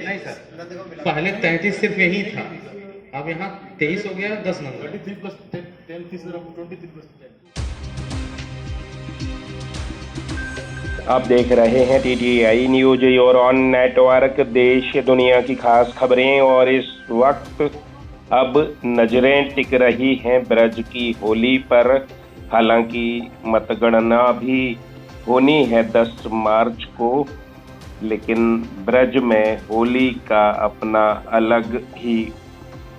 नहीं सर, पहले 33 सिर्फ यही था, अब यहाँ 23 हो गया, 10 नंबर। 23+10 आप देख रहे हैं TTI न्यूज और ऑन नेटवर्क देश दुनिया की खास खबरें। और इस वक्त अब नजरें टिक रही हैं ब्रज की होली पर। हालांकि मतगणना भी होनी है 10 मार्च को, लेकिन ब्रज में होली का अपना अलग ही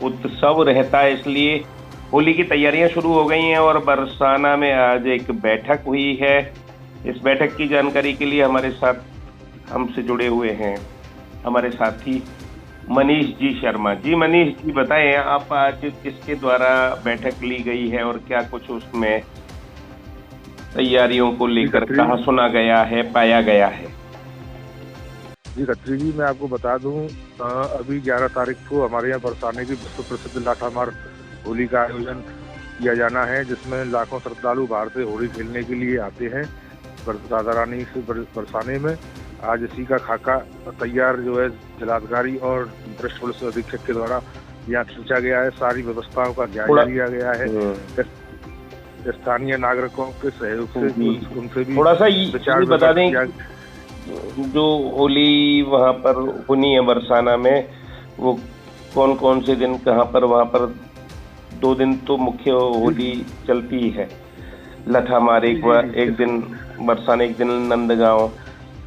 उत्सव रहता है, इसलिए होली की तैयारियां शुरू हो गई हैं। और बरसाना में आज एक बैठक हुई है। इस बैठक की जानकारी के लिए हमारे साथ हमसे जुड़े हुए हैं हमारे साथी मनीष जी शर्मा जी। मनीष जी बताएं, आप आज किसके द्वारा बैठक ली गई है और क्या कुछ उसमें तैयारियों को लेकर कहा सुना गया है, पाया गया है? जी खत्री जी, मैं आपको बता दूं, अभी 11 तारीख को हमारे यहाँ बरसाने की विश्व प्रसिद्ध लाठामार होली का आयोजन किया जाना है, जिसमें लाखों श्रद्धालु बाहर से होली खेलने के लिए आते हैं राधा रानी से बरसाने में। आज इसी का खाका तैयार जो है जिलाधिकारी और वरिष्ठ पुलिस अधीक्षक के द्वारा यहाँ खींचा गया है। सारी व्यवस्थाओं का जायजा लिया गया है। स्थानीय नागरिकों के सहयोग से उनसे भी थोड़ा सा ये बता दें, जो होली वहाँ पर होनी है बरसाना में, वो कौन कौन से दिन कहाँ पर? वहाँ पर 2 दिन तो मुख्य होली चलती है, लठामार एक दिन बरसाना, एक दिन नंदगांव,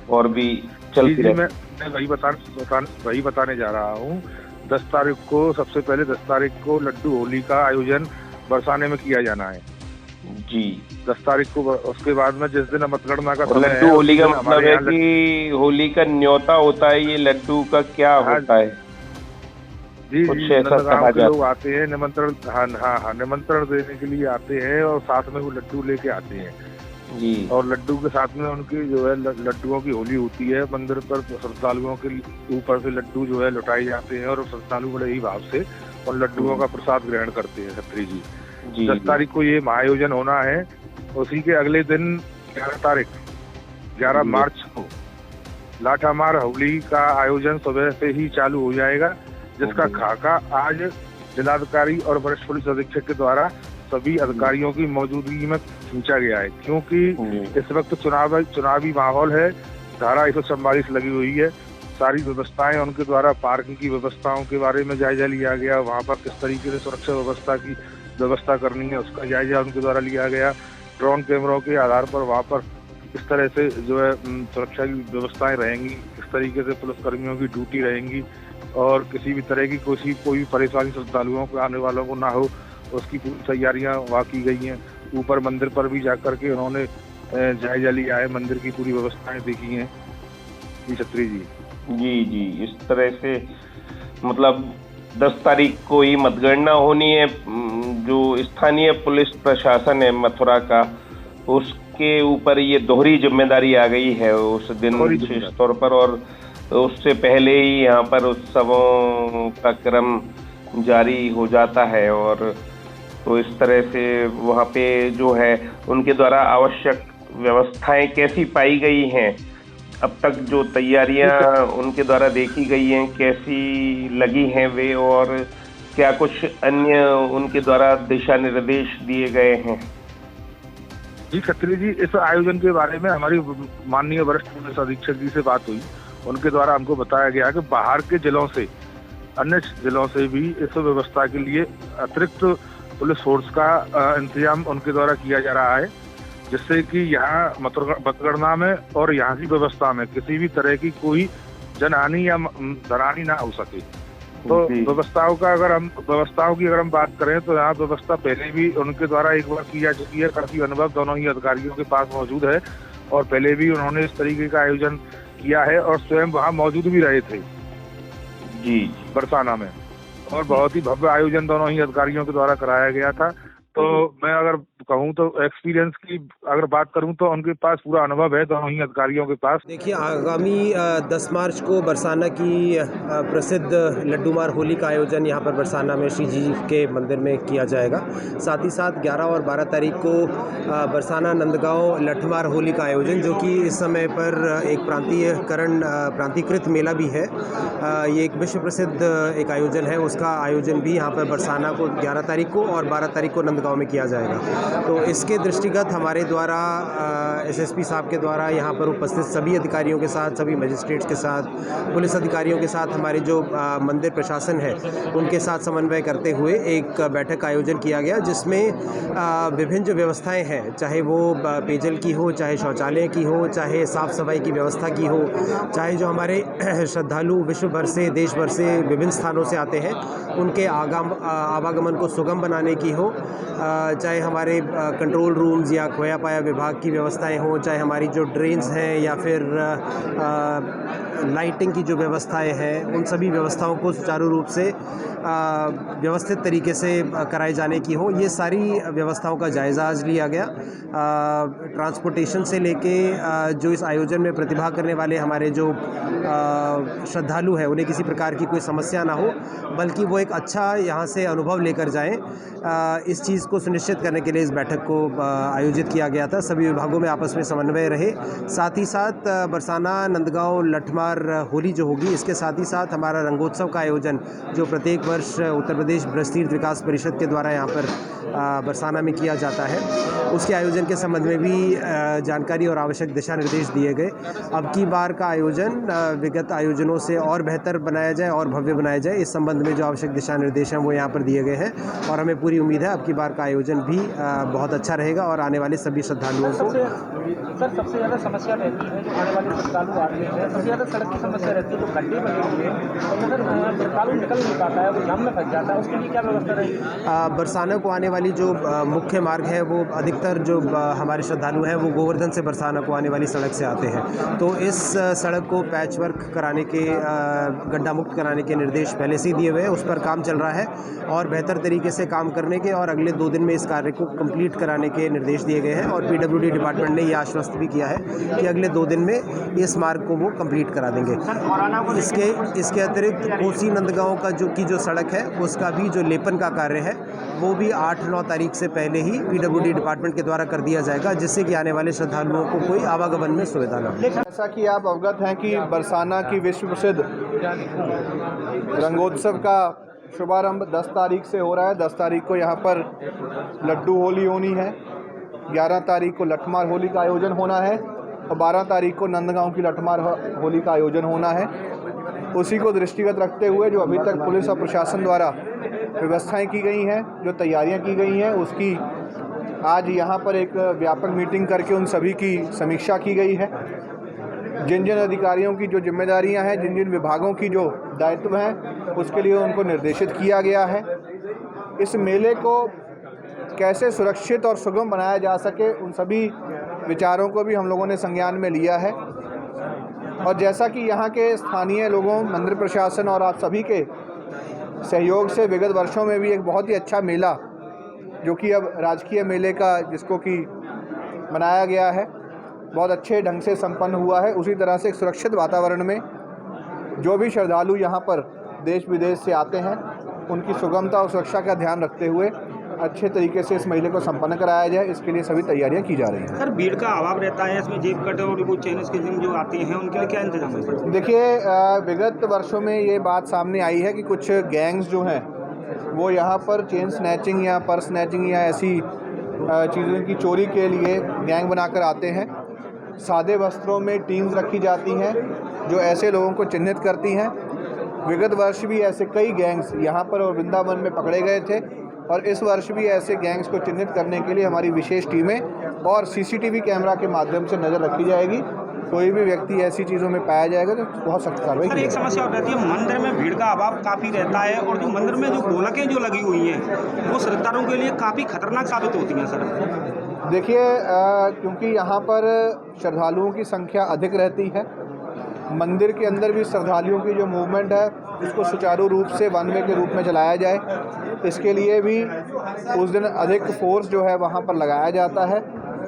और भी चलती है। मैं वही बताने जा रहा हूँ। 10 तारीख को, सबसे पहले 10 तारीख को लड्डू होली का आयोजन बरसाने में किया जाना है जी। 10 तारीख को। उसके बाद में जिस दिन मतगणना का समय लड्डू होली का मतलब है कि होली का न्योता होता है, ये लड्डू का क्या होता है? जी, नंदगांव के लोग आते हैं निमंत्रण, हाँ, निमंत्रण देने के लिए आते हैं और साथ में वो लड्डू लेके आते हैं जी। और लड्डू के साथ में उनकी जो है लड्डुओं की होली होती है। मंदिर पर श्रद्धालुओं के ऊपर से लड्डू जो है लुटाए जाते हैं और श्रद्धालु बड़े ही भाव से और लड्डुओं का प्रसाद ग्रहण करते हैं खत्री जी। 10 तारीख को ये महाआयोजन होना है। उसी के अगले दिन 11 मार्च को लाठामार होली का आयोजन सुबह से ही चालू हो जाएगा, जिसका खाका आज जिलाधिकारी और वरिष्ठ पुलिस अधीक्षक के द्वारा सभी अधिकारियों की मौजूदगी में खींचा गया है। क्योंकि इस वक्त चुनावी माहौल है, धारा 144 लगी हुई है। सारी व्यवस्थाएं उनके द्वारा, पार्किंग की व्यवस्थाओं के बारे में जायजा लिया गया, वहां पर किस तरीके से सुरक्षा व्यवस्था करनी है उसका जायजा उनके द्वारा लिया गया। ड्रोन कैमरों के आधार पर वहां पर किस तरह से जो है सुरक्षा की व्यवस्थाएं रहेंगी, किस तरीके से पुलिसकर्मियों की ड्यूटी रहेंगी और किसी भी तरह की कोई भी परेशानी श्रद्धालुओं को, आने वालों को ना हो, उसकी पूरी तैयारियां वहाँ की गई हैं। ऊपर मंदिर पर भी जाकर के उन्होंने जायजा लिया है, मंदिर की पूरी व्यवस्थाएं देखी हैं जी छत्री जी। जी, इस तरह से मतलब 10 तारीख को ही मतगणना होनी है। जो स्थानीय पुलिस प्रशासन है मथुरा का, उसके ऊपर ये दोहरी जिम्मेदारी आ गई है उस दिन विशेष तौर पर। और उससे पहले ही यहाँ पर उत्सवों का क्रम जारी हो जाता है। और तो इस तरह से वहाँ पे जो है उनके द्वारा आवश्यक व्यवस्थाएं कैसी पाई गई हैं, अब तक जो तैयारियां उनके द्वारा देखी गई हैं कैसी लगी हैं वे, और क्या कुछ अन्य उनके द्वारा दिशा निर्देश दिए गए हैं? जी खत्री जी, इस आयोजन के बारे में हमारी माननीय वरिष्ठ पुलिस अधीक्षक जी से बात हुई। उनके द्वारा हमको बताया गया कि बाहर के जिलों से, अन्य जिलों से भी इस व्यवस्था के लिए अतिरिक्त पुलिस फोर्स का इंतजाम उनके द्वारा किया जा रहा है, जिससे कि यहाँ मतगणना में और यहाँ की व्यवस्था में किसी भी तरह की कोई जनहानि या धनहानि ना हो सके। तो व्यवस्थाओं की अगर हम बात करें तो यहाँ व्यवस्था पहले भी उनके द्वारा एक बार की जा चुकी है। काफी अनुभव दोनों ही अधिकारियों के पास मौजूद है और पहले भी उन्होंने इस तरीके का आयोजन किया है और स्वयं वहाँ मौजूद भी रहे थे जी बरसाना में। और बहुत ही भव्य आयोजन दोनों ही अधिकारियों के द्वारा कराया गया था। तो मैं अगर कहूँ तो एक्सपीरियंस की अगर बात करूँ तो उनके पास पूरा अनुभव है दोनों ही अधिकारियों के पास। देखिए, आगामी 10 मार्च को बरसाना की प्रसिद्ध लड्डूमार होली का आयोजन यहाँ पर बरसाना में श्री जी के मंदिर में किया जाएगा। साथ ही साथ 11 और 12 तारीख को बरसाना नंदगांव लठमार होली का आयोजन, जो कि इस समय पर एक प्रांतीकृत मेला भी है, ये एक विश्व प्रसिद्ध एक आयोजन है, उसका आयोजन भी यहाँ पर बरसाना को 11 तारीख को और 12 तारीख को नंदगांव में किया जाएगा। तो इसके दृष्टिगत हमारे द्वारा एसएसपी साहब के द्वारा यहाँ पर उपस्थित सभी अधिकारियों के साथ, सभी मजिस्ट्रेट्स के साथ, पुलिस अधिकारियों के साथ, हमारे जो मंदिर प्रशासन है उनके साथ समन्वय करते हुए एक बैठक का आयोजन किया गया, जिसमें विभिन्न जो व्यवस्थाएं हैं, चाहे वो पेयजल की हो, चाहे शौचालय की हो, चाहे साफ़ सफाई की व्यवस्था की हो, चाहे जो हमारे श्रद्धालु विश्व भर से, देश भर से विभिन्न स्थानों से आते हैं उनके आवागमन को सुगम बनाने की हो, चाहे हमारे कंट्रोल रूम्स या खोया पाया विभाग की व्यवस्थाएं हों, चाहे हमारी जो ड्रेन्स हैं या फिर लाइटिंग की जो व्यवस्थाएं हैं, उन सभी व्यवस्थाओं को सुचारू रूप से व्यवस्थित तरीके से कराए जाने की हो, ये सारी व्यवस्थाओं का जायज़ा आज लिया गया। ट्रांसपोर्टेशन से लेके जो इस आयोजन में प्रतिभाग करने वाले हमारे जो श्रद्धालु हैं उन्हें किसी प्रकार की कोई समस्या ना हो, बल्कि वो एक अच्छा यहाँ से अनुभव लेकर जाएं, इस चीज़ को सुनिश्चित करने के लिए इस बैठक को आयोजित किया गया था। सभी विभागों में आपस में समन्वय रहे, साथ ही साथ बरसाना नंदगांव लठमार होली जो होगी, इसके साथ ही साथ हमारा रंगोत्सव का आयोजन जो प्रत्येक वर्ष उत्तर प्रदेश ब्रजतीर्थ विकास परिषद के द्वारा यहाँ पर बरसाना में किया जाता है, उसके आयोजन के संबंध में भी जानकारी और आवश्यक दिशा निर्देश दिए गए। अब की बार का आयोजन विगत आयोजनों से और बेहतर बनाया जाए और भव्य बनाया जाए, इस संबंध में जो आवश्यक दिशा निर्देश हैं वो यहाँ पर दिए गए हैं, और हमें पूरी उम्मीद है अब की बार का आयोजन भी बहुत अच्छा रहेगा और आने वाले सभी श्रद्धालुओं को। सबसे ज़्यादा समस्या रहती है जो आने वाले श्रद्धालु आते हैं, सबसे ज़्यादा सड़क की समस्या रहती है, जो गड्ढे बने हुए हैं और अगर श्रद्धालु निकल नहीं पाता है, वो जाम में फंस जाता है, उसके लिए क्या व्यवस्था रहेगी? बरसाना को आने वाली जो मुख्य मार्ग है, वो अधिकतर जो हमारे श्रद्धालु हैं वो गोवर्धन से बरसाना को आने वाली सड़क से आते हैं, तो इस सड़क को पैच वर्क कराने के, गड्ढा मुक्त कराने के निर्देश पहले से ही दिए हुए हैं, उस पर काम चल रहा है और बेहतर तरीके से काम करने के और अगले 2 दिन में इस कार्य को कंप्लीट कराने के निर्देश दिए गए हैं, और पीडब्ल्यूडी डिपार्टमेंट ने यह आश्वस्त भी किया है कि अगले 2 दिन में इस मार्ग को वो कंप्लीट करा देंगे। इसके अतिरिक्त कोसी नंदगांव का जो सड़क है उसका भी जो लेपन का कार्य है वो भी 8-9 तारीख से पहले ही पीडब्ल्यूडी डिपार्टमेंट के द्वारा कर दिया जाएगा, जिससे कि आने वाले श्रद्धालुओं को कोई आवागमन में सुविधा न हो। जैसा कि आप अवगत हैं कि बरसाना की विश्व प्रसिद्ध रंगोत्सव का शुभारंभ 10 तारीख से हो रहा है। 10 तारीख को यहाँ पर लड्डू होली होनी है, 11 तारीख को लठमार होली का आयोजन होना है और 12 तारीख को नंदगांव की लठमार होली का आयोजन होना है। उसी को दृष्टिगत रखते हुए जो अभी तक पुलिस और प्रशासन द्वारा व्यवस्थाएं की गई हैं, जो तैयारियां की गई हैं, उसकी आज यहाँ पर एक व्यापक मीटिंग करके उन सभी की समीक्षा की गई है। जिन जिन अधिकारियों की जो जिम्मेदारियां हैं, जिन जिन विभागों की जो दायित्व हैं, उसके लिए उनको निर्देशित किया गया है। इस मेले को कैसे सुरक्षित और सुगम बनाया जा सके, उन सभी विचारों को भी हम लोगों ने संज्ञान में लिया है। और जैसा कि यहाँ के स्थानीय लोगों, मंदिर प्रशासन और आप सभी के सहयोग से विगत वर्षों में भी एक बहुत ही अच्छा मेला, जो कि अब राजकीय मेले का जिसको कि मनाया गया है, बहुत अच्छे ढंग से संपन्न हुआ है। उसी तरह से एक सुरक्षित वातावरण में जो भी श्रद्धालु यहाँ पर देश विदेश से आते हैं, उनकी सुगमता और सुरक्षा का ध्यान रखते हुए अच्छे तरीके से इस मेले को संपन्न कराया जाए, इसके लिए सभी तैयारियां की जा रही हैं। सर, भीड़ का अभाव रहता है इसमें, जेब कट और वो चेन स्केचिंग जो आती हैं उनके लिए क्या इंतजाम है? देखिए, विगत वर्षों में ये बात सामने आई है कि कुछ गैंग्स जो हैं वो यहाँ पर चेन स्नैचिंग या पर्स स्नैचिंग या ऐसी चीज़ों की चोरी के लिए गैंग बनाकर आते हैं। सादे वस्त्रों में टीम्स रखी जाती हैं जो ऐसे लोगों को चिन्हित करती हैं। विगत वर्ष भी ऐसे कई गैंग्स यहाँ पर और वृंदावन में पकड़े गए थे, और इस वर्ष भी ऐसे गैंग्स को चिन्हित करने के लिए हमारी विशेष टीमें और सीसीटीवी कैमरा के माध्यम से नज़र रखी जाएगी। कोई भी व्यक्ति ऐसी चीज़ों में पाया जाएगा तो बहुत सख्त कार्रवाई की जाएगी। एक समस्या और रहती है, मंदिर में भीड़ का अभाव काफ़ी रहता है, और जो मंदिर में जो गोलकें जो लगी हुई हैं वो श्रद्धालुओं के लिए काफ़ी खतरनाक साबित होती हैं। सर देखिए, क्योंकि यहाँ पर श्रद्धालुओं की संख्या अधिक रहती है, मंदिर के अंदर भी श्रद्धालुओं की जो मूवमेंट है इसको सुचारू रूप से वन वे के रूप में चलाया जाए। इसके लिए भी उस दिन अधिक फोर्स जो है वहाँ पर लगाया जाता है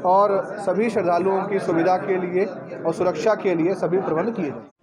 और सभी श्रद्धालुओं की सुविधा के लिए और सुरक्षा के लिए सभी प्रबंध किए जाते हैं।